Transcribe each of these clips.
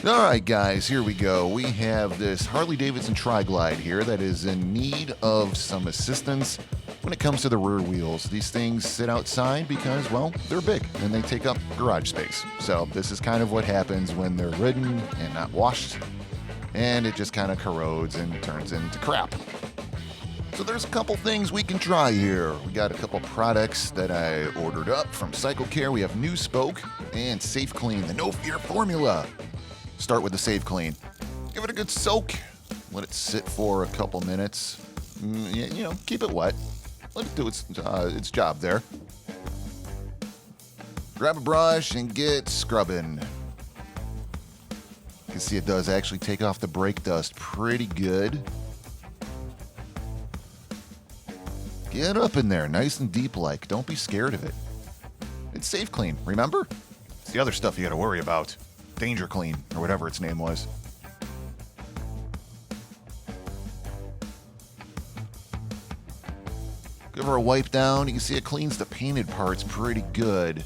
Alright guys, here we go. We have this Harley Davidson Tri Glide here that is in need of some assistance when it comes to the rear wheels. These things sit outside because, well, they're big and they take up garage space. So this is kind of what happens when they're ridden and not washed, and it just kind of corrodes and turns into crap. So there's a couple things we can try here. We got a couple products that I ordered up from Cycle Care. We have New Spoke and Safe Clean, the No Fear formula. Start with the Safe Clean. Give it a good soak. Let it sit for a couple minutes. You know, keep it wet. Let it do its job there. Grab a brush and get scrubbing. You can see it does actually take off the brake dust pretty good. Get up in there, nice and deep like. Don't be scared of it. It's Safe Clean, remember? It's the other stuff you gotta worry about. Danger Clean, or whatever its name was. Give her a wipe down. You can see it cleans the painted parts pretty good.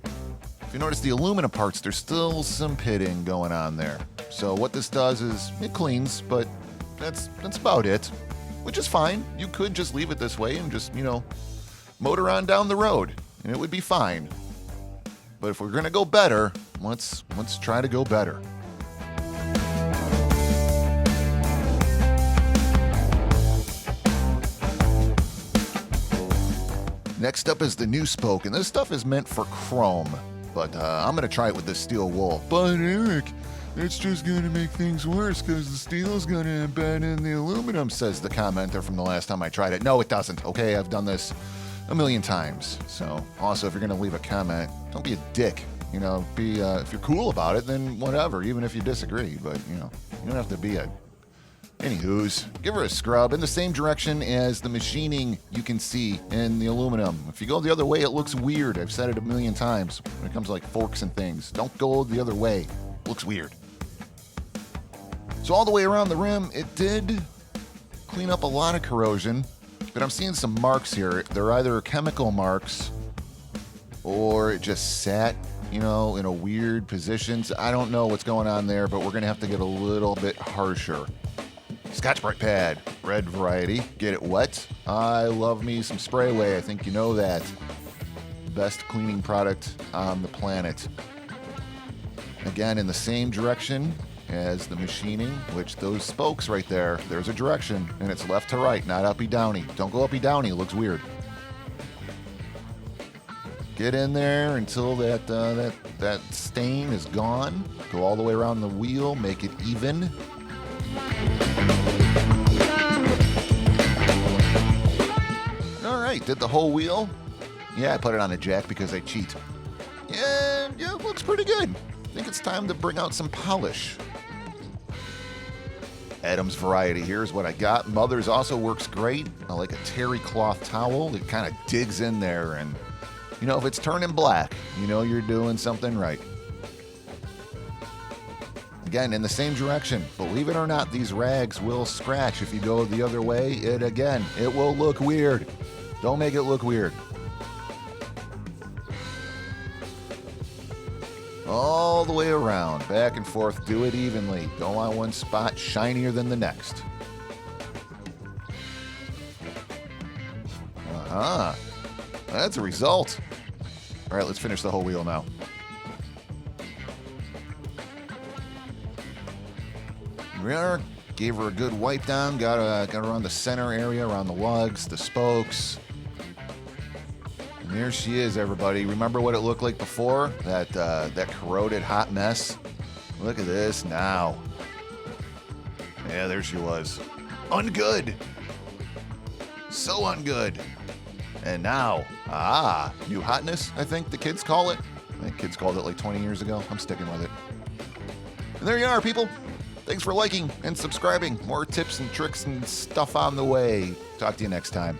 If you notice the aluminum parts, there's still some pitting going on there. So what this does is it cleans, but that's about it, which is fine. You could just leave it this way and just, you know, motor on down the road, and it would be fine. But if we're gonna go better, let's try to go better. Next up is the New Spoke, and this stuff is meant for chrome, but I'm gonna try it with the steel wool. But Eric, it's just gonna make things worse because the steel's gonna embed in the aluminum, says the commenter from the last time I tried it. No, it doesn't. Okay, I've done this a million times. So also, if you're gonna leave a comment, don't be a dick. You know, be if you're cool about it, then whatever, even if you disagree. But you know, you don't have to be a anywho's. Give her a scrub in the same direction as the machining you can see in the aluminum. If you go the other way, it looks weird. I've said it a million times when it comes to like forks and things. Don't go the other way. It looks weird. So all the way around the rim, it did clean up a lot of corrosion. But I'm seeing some marks here. They're either chemical marks or it just sat, you know, in a weird position. So I don't know what's going on there, but we're going to have to get a little bit harsher. Scotch-Brite pad, red variety. Get it wet. I love me some Spray Away. I think you know that. Best cleaning product on the planet. Again, in the same direction as the machining, which those spokes right there, there's a direction, and it's left to right, not uppy-downy. Don't go uppy-downy, it looks weird. Get in there until that stain is gone. Go all the way around the wheel, make it even. All right, did the whole wheel. Yeah, I put it on a jack because I cheat. Yeah, it looks pretty good. I think it's time to bring out some polish. Adam's variety, here's what I got. Mother's also works great. I like a terry cloth towel. It kind of digs in there, and you know, if it's turning black, you know you're doing something right. Again, in the same direction. Believe it or not, these rags will scratch if you go the other way. It will look weird. Don't make it look weird. All the way around, back and forth, do it evenly. Don't want one spot shinier than the next. That's a result. All right, let's finish the whole wheel now. Gave her a good wipe down, got her around the center area, around the lugs, the spokes. And there she is, everybody. Remember what it looked like before? That corroded hot mess? Look at this now. Yeah, there she was. Ungood. So ungood. And now, new hotness, I think the kids call it. I think kids called it like 20 years ago. I'm sticking with it. And there you are, people. Thanks for liking and subscribing. More tips and tricks and stuff on the way. Talk to you next time.